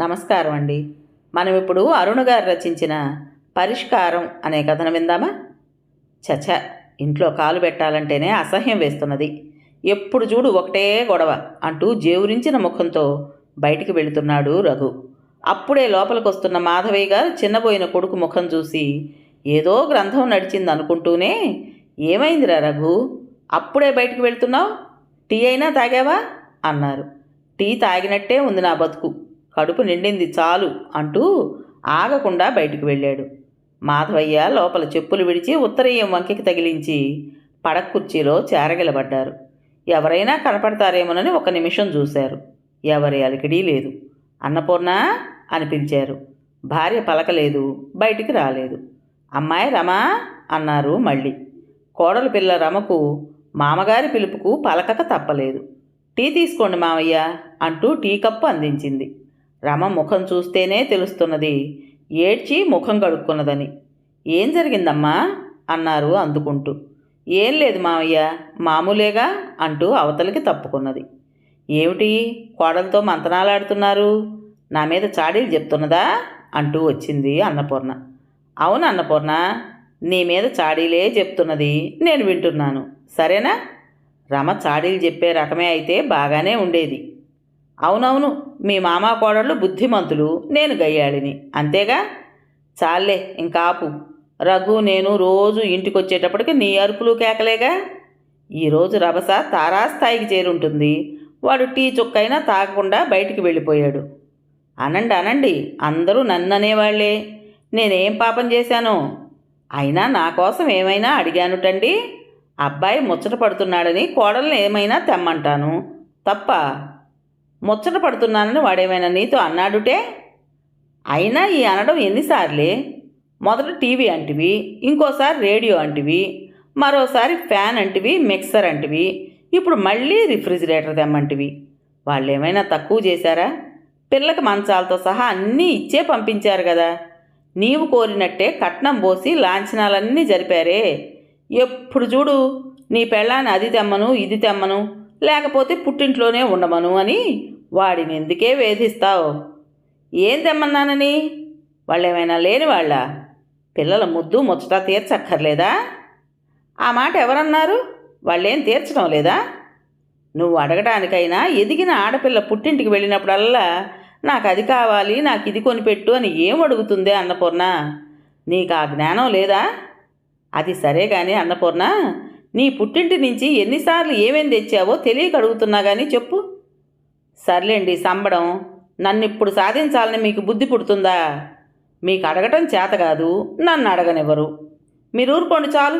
నమస్కారం అండి. మనం ఇప్పుడు అరుణ గారు రచించిన పరిష్కారం అనే కథను విందామా? చచ, ఇంట్లో కాలు పెట్టాలంటేనే అసహ్యం వేస్తున్నది. ఎప్పుడు చూడు ఒకటే గొడవ అంటూ జేవురించిన ముఖంతో బయటికి వెళుతున్నాడు రఘు. అప్పుడే లోపలికొస్తున్న మాధవయ్య గారు చిన్నబోయిన కొడుకు ముఖం చూసి ఏదో గ్రంథం నడిచింది అనుకుంటూనే, ఏమైందిరా రఘు, అప్పుడే బయటికి వెళ్తున్నావు? టీ అయినా తాగావా అన్నారు. టీ తాగినట్టే ఉంది నా బతుకు, కడుపు నిండింది చాలు అంటూ ఆగకుండా బయటికి వెళ్ళాడు. మాధవయ్య లోపల చెప్పులు విడిచి ఉత్తరీయం వంకికి తగిలించి పడక కుర్చీలో చేరగిలబడ్డారు. ఎవరైనా కనపడతారేమోనని ఒక నిమిషం చూశారు. ఎవరి అలికిడీ లేదు. అన్నపూర్ణ అని పిలిచారు. భార్య పలకలేదు, బయటికి రాలేదు. అమ్మాయి రమా అన్నారు మళ్ళీ. కోడలు పిల్ల రమకు మామగారి పిలుపుకు పలకక తప్పలేదు. టీ తీసుకోండి మావయ్య అంటూ టీ కప్పు అందించింది. రమ ముఖం చూస్తేనే తెలుస్తున్నది ఏడ్చి ముఖం కడుక్కున్నదని. ఏం జరిగిందమ్మా అన్నారు అందుకుంటూ. ఏం లేదు మావయ్య, మామూలేగా అంటూ అవతలికి తప్పుకున్నది. ఏమిటి కోడలతో మంతనాలాడుతున్నారు, నా మీద చాడీలు చెప్తున్నదా అంటూ వచ్చింది అన్నపూర్ణ. అవును అన్నపూర్ణ, నీ మీద చాడీలే చెప్తున్నది, నేను వింటున్నాను, సరేనా? రమ చాడీలు చెప్పే రకమే అయితే బాగానే ఉండేది. అవునవును, మీ మామ కోడళ్ళు బుద్ధిమంతులు, నేను గయ్యాళిని, అంతేగా? చాలే ఇంకాపు. రఘు నేను రోజు ఇంటికొచ్చేటప్పటికి నీ అరుపులు కేకలేగా. ఈరోజు రభస తారాస్థాయికి చేరుంటుంది. వాడు టీ చుక్కైనా తాగకుండా బయటికి వెళ్ళిపోయాడు. అనండి అనండి, అందరూ నన్ననేవాళ్లే. నేనేం పాపం చేశానో? అయినా నా కోసం ఏమైనా అడిగానుటండి? అబ్బాయి ముచ్చట పడుతున్నాడని కోడల్ని ఏమైనా తెమ్మంటాను, తప్ప ముచ్చట పడుతున్నానని వాడేమైనా నీతో అన్నాడుటే? అయినా ఈ అనడం ఎన్నిసార్లే? మొదట టీవీ అంటివి, ఇంకోసారి రేడియో అంటివి, మరోసారి ఫ్యాన్ అంటివి, మిక్సర్ అంటివి, ఇప్పుడు మళ్ళీ రిఫ్రిజిరేటర్ తెమ్మంటివి. వాళ్ళేమైనా తక్కువ చేశారా? పిల్లకి మంచాలతో సహా అన్నీ ఇచ్చే పంపించారు కదా. నీవు కోరినట్టే కట్నం పోసి లాంఛనాలన్నీ జరిపారే. ఎప్పుడు చూడు నీ పెళ్ళాన్ని అది తెమ్మను ఇది తెమ్మను, లేకపోతే పుట్టింట్లోనే ఉండమను అని వాడిని ఎందుకే వేధిస్తావు? ఏం తెమ్మన్నానని? వాళ్ళేమైనా లేని వాళ్ళ? పిల్లల ముద్దు ముచ్చట తీర్చక్కర్లేదా? ఆ మాట ఎవరన్నారు? వాళ్ళేం తీర్చడం లేదా? నువ్వు అడగటానికైనా ఎదిగిన ఆడపిల్ల పుట్టింటికి వెళ్ళినప్పుడల్లా నాకు అది కావాలి, నాకు ఇది కొనిపెట్టు అని ఏం అడుగుతుందే అన్నపూర్ణ? నీకు ఆ జ్ఞానం లేదా? అది సరే కానీ అన్నపూర్ణ, నీ పుట్టింటి నుంచి ఎన్నిసార్లు ఏమేం తెచ్చావో తెలియక అడుగుతున్నా కానీ చెప్పు. సర్లేండి సంబడం, నన్నిప్పుడు సాధించాలని మీకు బుద్ధి పుడుతుందా? మీకు అడగటం చేత కాదు, నన్ను అడగనివ్వరు. మీరు ఊరుకోండి చాలు.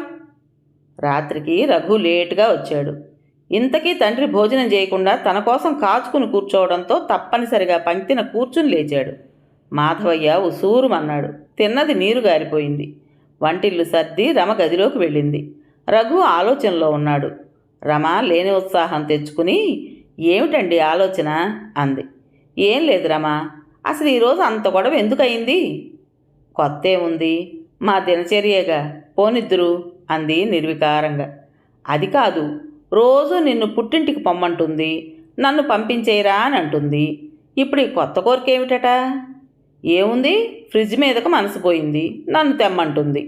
రాత్రికి రఘు లేటుగా వచ్చాడు. ఇంతకీ తండ్రి భోజనం చేయకుండా తన కోసం కాచుకుని కూర్చోవడంతో తప్పనిసరిగా పంక్తిన కూర్చుని లేచాడు. మాధవయ్య ఉసూరుమన్నాడు. తిన్నది నీరు గారిపోయింది. వంటిల్లు సర్ది రమ గదిలోకి వెళ్ళింది. రఘు ఆలోచనలో ఉన్నాడు. రమ లేని ఉత్సాహం తెచ్చుకుని, ఏమిటండి ఆలోచన అంది. ఏం లేదు రమా, అసలు ఈరోజు అంత గొడవ ఎందుకయింది? కొత్తే ఉంది, మా దినచర్యగా, పోనిద్దురు అంది నిర్వికారంగా. అది కాదు, రోజు నిన్ను పుట్టింటికి పొమ్మంటుంది, నన్ను పంపించేయరా అని అంటుంది. ఇప్పుడు ఈ కొత్త కోరికేమిటట? ఏముంది, ఫ్రిడ్జ్ మీదకు మనసు పోయింది, నన్ను తెమ్మంటుంది.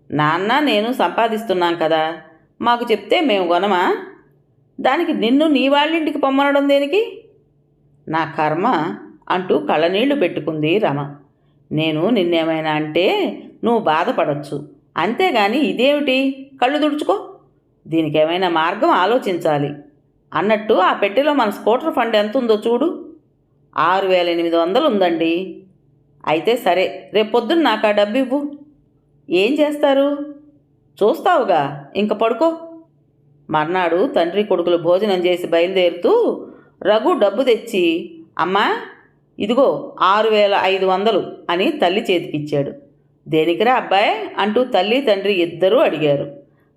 నాన్న నేను సంపాదిస్తున్నాం కదా, మాకు చెప్తే మేము కొనమా? దానికి నిన్ను నీ వాళ్ళింటికి పొమ్మనడం దేనికి? నా కర్మ అంటూ కళ్ళనీళ్లు పెట్టుకుంది రమ. నేను నిన్నేమైనా అంటే నువ్వు బాధపడచ్చు, అంతేగాని ఇదేమిటి, కళ్ళు తుడుచుకో, దీనికేమైనా మార్గం ఆలోచించాలి. అన్నట్టు ఆ పెట్టెలో మన స్కూటర్ ఫండ్ ఎంత ఉందో చూడు. 6800 ఉందండి. అయితే సరే, రేపొద్దున నాకు ఆ డబ్బు ఇవ్వు. ఏం చేస్తారు? చూస్తావుగా, ఇంక పడుకో. మర్నాడు తండ్రి కొడుకులు భోజనం చేసి బయలుదేరుతూ రఘు డబ్బు తెచ్చి, అమ్మా ఇదిగో 6500 అని తల్లి చేతికిచ్చాడు. దేనికిరా అబ్బాయి అంటూ తల్లి తండ్రి ఇద్దరూ అడిగారు.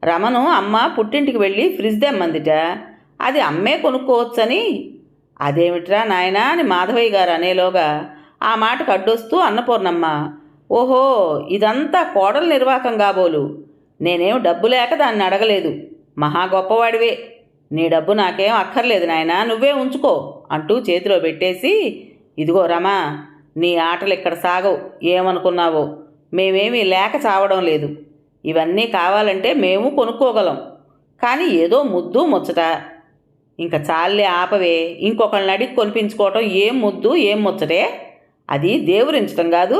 రమను అమ్మ పుట్టింటికి వెళ్ళి ఫ్రిడ్జ్ తెమ్మందిట, అది అమ్మే కొనుక్కోవచ్చని. అదేమిట్రా నాయనా అని మాధవయ్య గారు అనేలోగా ఆ మాటకు అడ్డొస్తూ అన్నపూర్ణమ్మ, ఓహో ఇదంతా కోడల నిర్వాకం కాబోలు, నేనేం డబ్బు లేక దాన్ని అడగలేదు, మహా గొప్పవాడివే, నీ డబ్బు నాకేం అక్కర్లేదు నాయనా, నువ్వే ఉంచుకో అంటూ చేతిలో పెట్టేసి, ఇదిగో రమా, నీ ఆటలు ఇక్కడ సాగవు. ఏమనుకున్నావో, మేమేమీ లేక చావడం లేదు. ఇవన్నీ కావాలంటే మేము కొనుక్కోగలం. కానీ ఏదో ముద్దు ముచ్చట. ఇంకా చాలే ఆపవే. ఇంకొకళ్ళని అడిగి కొనిపించుకోవటం ఏం ముద్దు ఏం ముచ్చటే? అది దేవురించటం కాదు.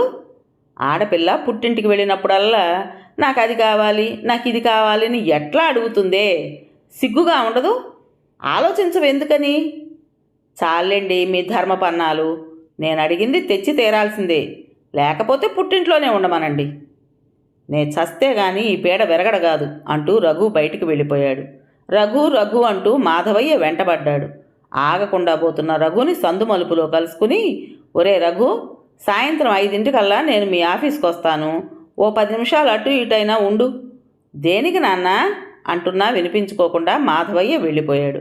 ఆడపిల్ల పుట్టింటికి వెళ్ళినప్పుడల్లా నాకు అది కావాలి, నాకు ఇది కావాలి అని ఎట్లా అడుగుతుందే? సిగ్గుగా ఉండదు? ఆలోచించవు ఎందుకని? చాలండి మీ ధర్మపన్నాలు. నేను అడిగింది తెచ్చి తీరాల్సిందే, లేకపోతే పుట్టింట్లోనే ఉండమనండి. నేను చస్తే గాని ఈ పీడ విరగడ కాదు అంటూ రఘు బయటికి వెళ్ళిపోయాడు. రఘు రఘు అంటూ మాధవయ్య వెంటబడ్డాడు. ఆగకుండా పోతున్న రఘుని సందు మలుపులో కలుసుకుని, ఒరే రఘు, సాయంత్రం 5 నేను మీ ఆఫీస్కి వస్తాను. ఓ 10 నిమిషాలు అటు ఇటైనా ఉండు. దేనికి నాన్న అంటున్నా వినిపించుకోకుండా మాధవయ్య వెళ్ళిపోయాడు.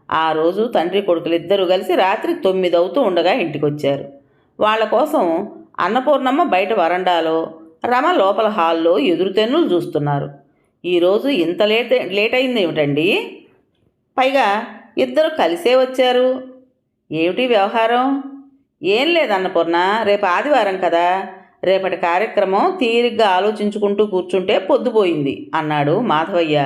ఆ రోజు తండ్రి కొడుకులిద్దరూ కలిసి రాత్రి 9 అవుతూ ఉండగా ఇంటికొచ్చారు. వాళ్ళ కోసం అన్నపూర్ణమ్మ బయట వరండాలో, రమ లోపల హాల్లో ఎదురుతెన్నులు చూస్తున్నారు. ఈరోజు ఇంత లేట్ అయింది ఏమిటండి? పైగా ఇద్దరు కలిసే వచ్చారు. ఏమిటి వ్యవహారం? ఏం లేదన్నపూర్ణ, రేపు ఆదివారం కదా, రేపటి కార్యక్రమం తీరిగ్గా ఆలోచించుకుంటూ కూర్చుంటే పొద్దుపోయింది అన్నాడు మాధవయ్య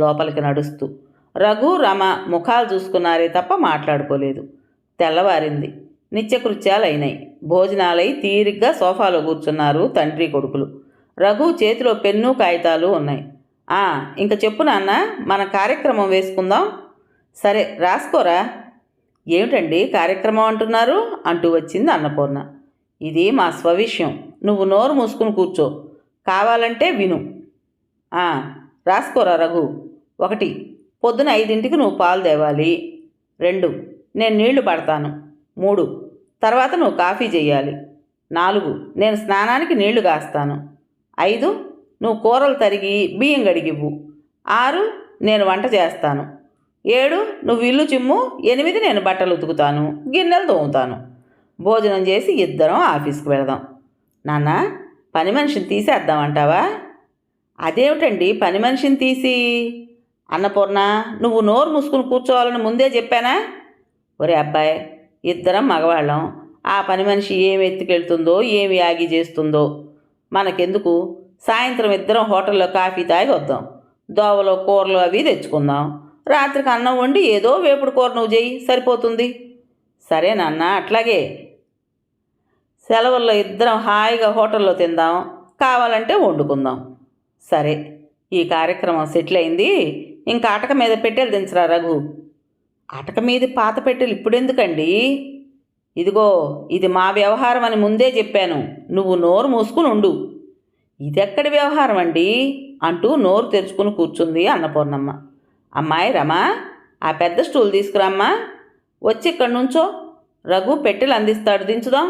లోపలికి నడుస్తూ. రఘు రమ ముఖాలు చూసుకున్నారే తప్ప మాట్లాడుకోలేదు. తెల్లవారింది. నిత్యకృత్యాలైనాయి. భోజనాలై తీరిగ్గా సోఫాలో కూర్చున్నారు తండ్రి కొడుకులు. రఘు చేతిలో పెన్ను కాగితాలు ఉన్నాయి. ఇంక చెప్పు నాన్న, మన కార్యక్రమం వేసుకుందాం. సరే రాసుకోరా. ఏమిటండి కార్యక్రమం అంటున్నారు అంటూ వచ్చింది అన్నపూర్ణ. ఇది మా స్వవిషయం. నువ్వు నోరు మూసుకుని కూర్చో, కావాలంటే విను. రాసుకోరా రఘు. 1, పొద్దున 5ంటికి నువ్వు పాలు తేవాలి. 2, నేను నీళ్లు పడతాను. 3, తర్వాత నువ్వు కాఫీ చెయ్యాలి. 4, నేను స్నానానికి నీళ్లు కాస్తాను. 5, నువ్వు కూరలు తరిగి బియ్యం గడిగివ్వు. 6, నేను వంట చేస్తాను. 7, నువ్వు ఇల్లు చిమ్ము. 8, నేను బట్టలు ఉతుకుతాను, గిన్నెలు తోముతాను. భోజనం చేసి ఇద్దరం ఆఫీస్కి వెళదాం. నాన్న, పని మనిషిని తీసేద్దామంటావా? అదేమిటండి పని మనిషిని తీసి? అన్నపూర్ణ, నువ్వు నోరు మూసుకుని కూర్చోవాలని ముందే చెప్పానా? ఒరే అబ్బాయి, ఇద్దరం మగవాళ్ళం. ఆ పని మనిషి ఏమి ఎత్తుకెళ్తుందో ఏమి ఆగి చేస్తుందో మనకెందుకు? సాయంత్రం ఇద్దరం హోటల్లో కాఫీ తాగి వద్దాం. దోవలో కూరలు అవి తెచ్చుకుందాం. రాత్రికి అన్నం వండి ఏదో వేపుడు కూర నువ్వు చెయ్యి, సరిపోతుంది. సరే నాన్న, అట్లాగే. సెలవుల్లో ఇద్దరం హాయిగా హోటల్లో తిందాం, కావాలంటే వండుకుందాం. సరే, ఈ కార్యక్రమం సెటిల్ అయింది. ఇంకా అటక మీద పెట్టెలు దించరా రఘు. అటక మీద పాత పెట్టెలు ఇప్పుడెందుకండి? ఇదిగో, ఇది మా వ్యవహారం అని ముందే చెప్పాను. నువ్వు నోరు మూసుకుని ఉండు. ఇదెక్కడి వ్యవహారం అండి అంటూ నోరు తెరుచుకుని కూర్చుంది అన్నపూర్ణమ్మ. అమ్మాయి రమా, ఆ పెద్ద స్టూల్ తీసుకురామ్మా. వచ్చి ఇక్కడి నుంచో. రఘు పెట్టెలు అందిస్తాడు, దించుదాం.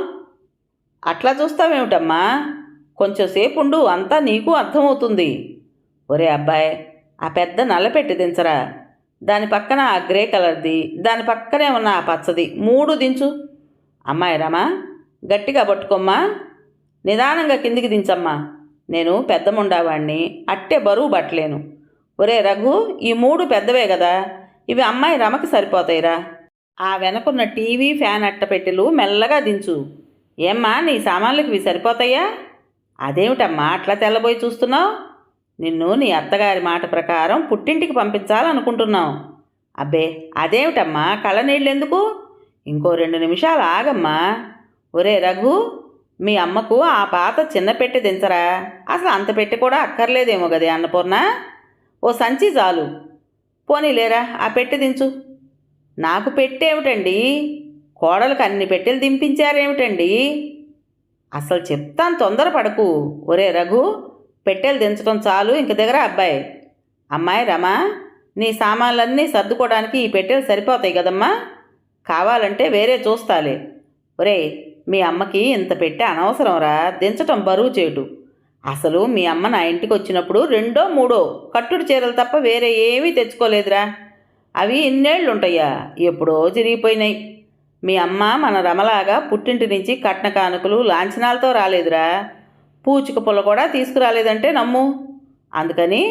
అట్లా చూస్తావేమిటమ్మా? కొంచెంసేపు ఉండు, అంతా నీకు అర్థమవుతుంది. ఒరే అబ్బాయి, ఆ పెద్ద నల్లపెట్టె దించరా. దాని పక్కన ఆ గ్రే కలర్ది, దాని పక్కనే ఉన్న ఆ పచ్చది, 3 దించు. అమ్మాయి రమా, గట్టిగా పట్టుకోమ్మా. నిదానంగా కిందికి దించమ్మా. నేను పెద్ద ముండావాణ్ణి, అట్టే బరువు పట్టలేను. ఒరే రఘు, ఈ 3 పెద్దవే కదా, ఇవి అమ్మాయి రమకి సరిపోతాయిరా. ఆ వెనకున్న టీవీ ఫ్యాన్ అట్టపెట్టెలు మెల్లగా దించు. ఏమ్మా, నీ సామాన్లకు ఇవి సరిపోతాయా? అదేమిటమ్మా అట్లా తెల్లబోయి చూస్తున్నావు? నిన్ను నీ అత్తగారి మాట ప్రకారం పుట్టింటికి పంపించాలనుకుంటున్నావు. అబ్బే, అదేమిటమ్మా కళ్ళనీళ్ళెందుకు? ఇంకో 2 నిమిషాలు ఆగమ్మా. ఒరే రఘు, మీ అమ్మకు ఆ పాత చిన్న పెట్టె దించరా. అసలు అంత పెట్టె కూడా అక్కర్లేదేమో గదే అన్నపూర్ణ. ఓ సంచి చాలు. పోనీలేరా, ఆ పెట్టె దించు. నాకు పెట్టేమిటండి? కోడలకు అన్ని పెట్టెలు దింపించారేమిటండి? అసలు చెప్తాను, తొందరపడకు. ఒరే రఘు, పెట్టెలు దించడం చాలు, ఇంక దగ్గర అబ్బాయి. అమ్మాయి రమా, నీ సామాన్లన్నీ సర్దుకోవడానికి ఈ పెట్టెలు సరిపోతాయి కదమ్మా. కావాలంటే వేరే చూస్తాలే. ఒరే, మీ అమ్మకి ఇంత పెట్టె అనవసరంరా, దించటం బరువు చేటు. అసలు మీ అమ్మ నా ఇంటికి వచ్చినప్పుడు 2, 3 కట్టుడు చీరలు తప్ప వేరే ఏమీ తెచ్చుకోలేదురా. అవి ఇన్నేళ్ళు ఉంటాయా? ఎప్పుడో చిరిగిపోయినాయి. మీ అమ్మ మన రమలాగా పుట్టింటి నుంచి కట్న కానుకలు లాంఛనాలతో రాలేదురా. పూచిక పుల్ల కూడా తీసుకురాలేదంటే నమ్ము. అందుకని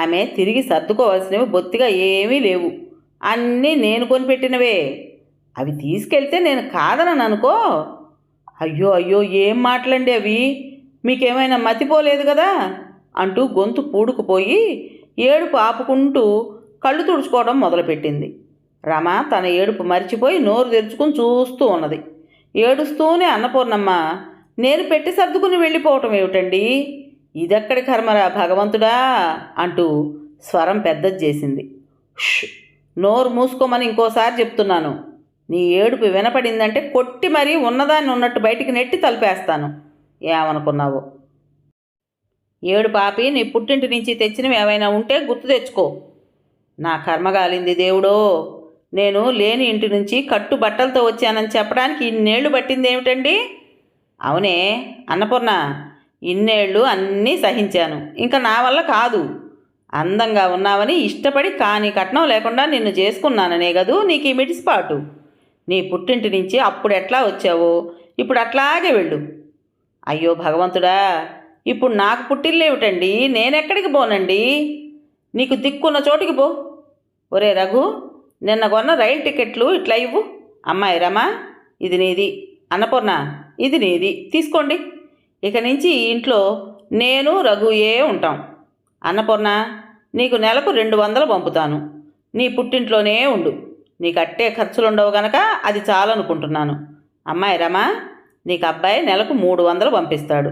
ఆమె తిరిగి సర్దుకోవాల్సినవి బొత్తిగా ఏమీ లేవు. అన్నీ నేను కొనిపెట్టినవే. అవి తీసుకెళ్తే నేను కాదనను అనుకో. అయ్యో అయ్యో, ఏం మాటలండి అవి, మీకేమైనా మతిపోలేదు కదా అంటూ గొంతు పూడుకుపోయి ఏడుపు ఆపుకుంటూ కళ్ళు తుడుచుకోవడం మొదలుపెట్టింది. రమ తన ఏడుపు మర్చిపోయి నోరు తెరుచుకుని చూస్తూ ఉన్నది. ఏడుస్తూనే అన్నపూర్ణమ్మ, నేను పెట్టి సర్దుకుని వెళ్ళిపోవటం ఏమిటండి, ఇదెక్కడి కర్మరా భగవంతుడా అంటూ స్వరం పెద్దది చేసింది. ష్, నోరు మూసుకోమని ఇంకోసారి చెప్తున్నాను. నీ ఏడుపు వినపడిందంటే కొట్టి మరీ ఉన్నదాన్ని ఉన్నట్టు బయటికి నెట్టి తలిపేస్తాను. ఏమనుకున్నావు? ఏడు పాపి, నీ పుట్టింటి నుంచి తెచ్చినవి ఏవైనా ఉంటే గుర్తు తెచ్చుకో. నా కర్మగాలింది దేవుడో, నేను లేని ఇంటి నుంచి కట్టు బట్టలతో వచ్చానని చెప్పడానికి ఇన్నేళ్లు పట్టింది ఏమిటండి? అవునే అన్నపూర్ణ, ఇన్నేళ్ళు అన్నీ సహించాను, ఇంకా నా వల్ల కాదు. అందంగా ఉన్నావని ఇష్టపడి కాని కట్నం లేకుండా నిన్ను చేసుకున్నాననే కదూ నీకు ఈ మిడిసిపాటు. నీ పుట్టింటి నుంచి అప్పుడు ఎట్లా వచ్చావో ఇప్పుడు అట్లాగే వెళ్ళు. అయ్యో భగవంతుడా, ఇప్పుడు నాకు పుట్టిల్లేమిటండి, నేనెక్కడికి పోనండి? నీకు దిక్కున్న చోటికి పో. ఒరే రఘు, నిన్న కొన్న రైలు టికెట్లు ఇట్లా ఇవ్వు. అమ్మాయి రమా, ఇది నీది. అన్నపూర్ణ, ఇది నీది, తీసుకోండి. ఇక నుంచి ఈ ఇంట్లో నేను రఘుయే ఉంటాం. అన్నపూర్ణ, నీకు నెలకు 200 పంపుతాను. నీ పుట్టింట్లోనే ఉండు. నీకు అట్టే ఖర్చులుండవు గనక అది చాలనుకుంటున్నాను. అమ్మాయి రమా, నీకు అబ్బాయి నెలకు 300 పంపిస్తాడు.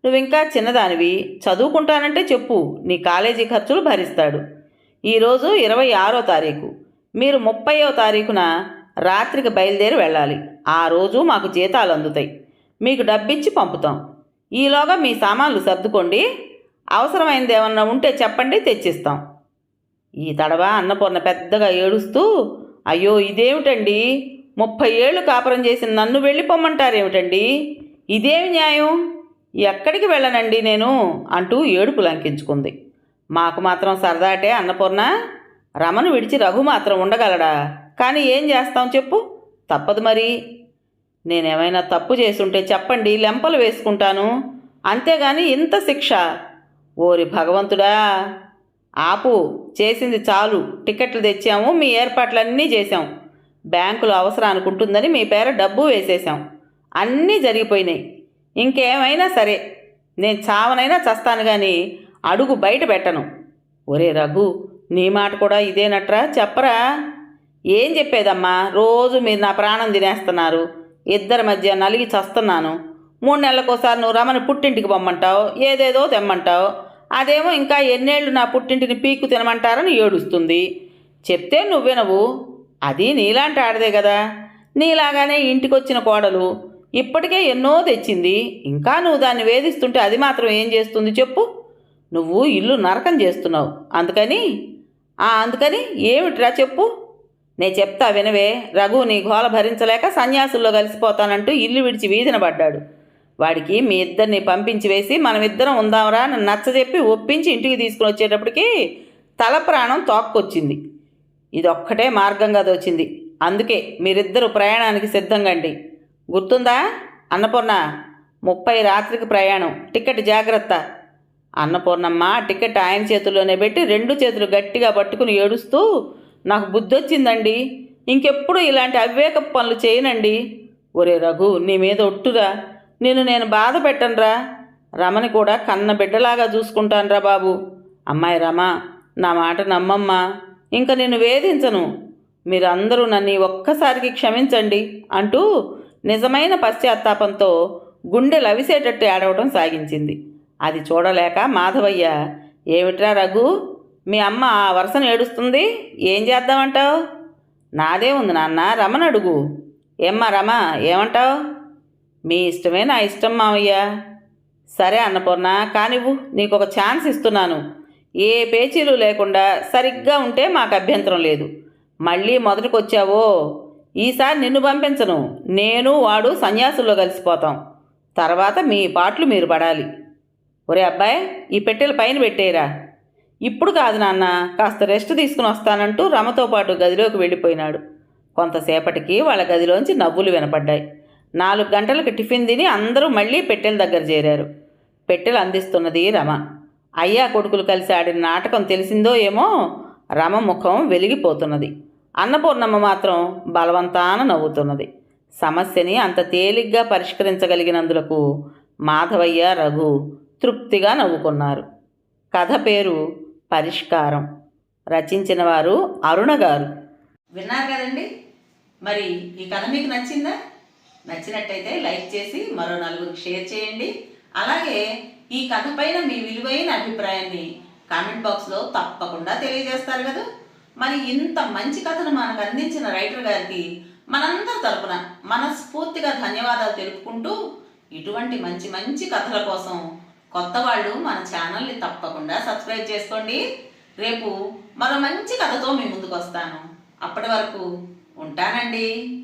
నువ్వింకా చిన్నదానివి, చదువుకుంటానంటే చెప్పు, నీ కాలేజీ ఖర్చులు భరిస్తాడు. ఈరోజు 26వ తారీఖు, మీరు 30వ తారీఖున రాత్రికి బయలుదేరి వెళ్ళాలి. ఆ రోజు మాకు జీతాలు అందుతాయి. మీకు డబ్బిచ్చి పంపుతాం. ఈలోగా మీ సామాన్లు సర్దుకోండి. అవసరమైనది ఏమన్నా ఉంటే చెప్పండి, తెచ్చిస్తాం. ఈ తడవ అన్నపూర్ణ పెద్దగా ఏడుస్తూ, అయ్యో ఇదేమిటండి, 30 ఏళ్ళు కాపురం చేసిన నన్ను వెళ్ళిపోమ్మంటారేమిటండి, ఇదేమి న్యాయం, ఎక్కడికి వెళ్ళనండి నేను అంటూ ఏడుపు లంకించుకుంది. మాకు మాత్రం సరదాటే అన్నపూర్ణ, రమను విడిచి రఘు మాత్రం ఉండగలడా? కానీ ఏం చేస్తాం చెప్పు, తప్పదు మరి. నేనేమైనా తప్పు చేసుంటే చెప్పండి, లెంపలు వేసుకుంటాను. అంతేగాని ఇంత శిక్ష? ఓరి భగవంతుడా, ఆపు, చేసింది చాలు. టికెట్లు తెచ్చాము, మీ ఏర్పాట్లన్నీ చేశాం. బ్యాంకులో అవసరానికి ఉంటుందని మీ పేర డబ్బు వేసేసాం. అన్నీ జరిగిపోయినాయి. ఇంకేమైనా సరే, నేను చావనైనా చస్తాను కానీ అడుగు బయట పెట్టను. ఒరే రఘు, నీ మాట కూడా ఇదేనట్రా, చెప్పరా? ఏం చెప్పేదమ్మా, రోజు మీరు నా ప్రాణం తినేస్తున్నారు. ఇద్దరి మధ్య నలిగి చస్తున్నాను. 3 నెలలకోసారి నువ్వు రమని పుట్టింటికి పొమ్మంటావు, ఏదేదో తెమ్మంటావు. అదేమో ఇంకా ఎన్నేళ్ళు నా పుట్టింటిని పీక్కు తినమంటారని ఏడుస్తుంది. చెప్తే నువ్వినవు. అది నీలాంటి ఆడదే కదా. నీలాగానే ఇంటికొచ్చిన కోడలు ఇప్పటికే ఎన్నో తెచ్చింది. ఇంకా నువ్వు దాన్ని వేధిస్తుంటే అది మాత్రం ఏం చేస్తుంది చెప్పు? నువ్వు ఇల్లు నరకం చేస్తున్నావు. అందుకని ఏమిట్రా చెప్పు? నేను చెప్తా వినవే. రఘు నీ గోల భరించలేక సన్యాసుల్లో కలిసిపోతానంటూ ఇల్లు విడిచి వీధిన పడ్డాడు. వాడికి మీ ఇద్దరిని పంపించి వేసి మనమిద్దరం ఉందాంరా అని నచ్చజెప్పి ఒప్పించి ఇంటికి తీసుకుని వచ్చేటప్పటికి తల ప్రాణం తోక్కొచ్చింది. ఇదొక్కటే మార్గంగా దోచింది. అందుకే మీరిద్దరూ ప్రయాణానికి సిద్ధంగండి. గుర్తుందా అన్నపూర్ణ? 30 రాత్రికి ప్రయాణం. టికెట్ జాగ్రత్త. అన్నపూర్ణమ్మ టికెట్ ఆయన చేతుల్లోనే పెట్టి 2 చేతులు గట్టిగా పట్టుకుని ఏడుస్తూ, నాకు బుద్ధొచ్చిందండి, ఇంకెప్పుడు ఇలాంటి అవివేక పనులు చేయనండి. ఒరే రఘు, నీ మీద ఒట్టురా, నేను బాధ పెట్టనురా. రమని కూడా కన్న బిడ్డలాగా చూసుకుంటానురా బాబు. అమ్మాయి రమ, నా మాట నమ్మమ్మా, ఇంక నిన్ను వేధించను. మీరందరూ నన్ను ఒక్కసారికి క్షమించండి అంటూ నిజమైన పశ్చాత్తాపంతో గుండె లవిసేటట్టు ఏడవడం సాగించింది. అది చూడలేక మాధవయ్య, ఏమిట్రా రఘు, మీ అమ్మ ఆ వరుసను ఏడుస్తుంది, ఏం చేద్దామంటావు? నాదే ఉంది నాన్న, రమను అడుగు. ఏమ్మా రమ, ఏమంటావు? మీ ఇష్టమే నా ఇష్టం మావయ్య. సరే అన్నపూర్ణ, కానివ్వు, నీకు ఒక ఛాన్స్ ఇస్తున్నాను. ఏ పేచీలు లేకుండా సరిగ్గా ఉంటే మాకు అభ్యంతరం లేదు. మళ్ళీ మొదటికొచ్చావో ఈసారి నిన్ను పంపించను. నేను వాడు సన్యాసుల్లో కలిసిపోతాం. తర్వాత మీ పాటలు మీరు పడాలి. ఒరే అబ్బాయి, ఈ పెట్టెలు పైన పెట్టేరా. ఇప్పుడు కాదు నాన్న, కాస్త రెస్ట్ తీసుకుని వస్తానంటూ రమతో పాటు గదిలోకి వెళ్ళిపోయినాడు. కొంతసేపటికి వాళ్ళ గదిలోంచి నవ్వులు వినపడ్డాయి. 4 గంటలకు టిఫిన్ తిని అందరూ మళ్ళీ పెట్టెల దగ్గర చేరారు. పెట్టెలు అందిస్తున్నది రమ. అయ్యా కొడుకులు కలిసి ఆడిన నాటకం తెలిసిందో ఏమో, రమ ముఖం వెలిగిపోతున్నది. అన్నపూర్ణమ్మ మాత్రం బలవంతాన నవ్వుతున్నది. సమస్యని అంత తేలిగ్గా పరిష్కరించగలిగినందులకు మాధవయ్య, రఘు తృప్తిగా నవ్వుకున్నారు. కథ పేరు పరిష్కారం. రచించిన వారు అరుణ గారు. విన్నారు కదండి. మరి ఈ కథ మీకు నచ్చిందా? నచ్చినట్టయితే లైక్ చేసి మరో నలుగురికి షేర్ చేయండి. అలాగే ఈ కథ పైన మీ విలువైన అభిప్రాయాన్ని కామెంట్ బాక్స్లో తప్పకుండా తెలియజేస్తారు కదా. మరి ఇంత మంచి కథను మనకు అందించిన రైటర్ గారికి మనందరి తరపున మనస్ఫూర్తిగా ధన్యవాదాలు తెలుపుకుంటూ, ఇటువంటి మంచి మంచి కథల కోసం కొత్త వాళ్ళు మన ఛానల్ని తప్పకుండా సబ్స్క్రైబ్ చేసుకోండి. రేపు మరో మంచి కథతో మీ ముందుకు వస్తాను. అప్పటి వరకు ఉంటానండి.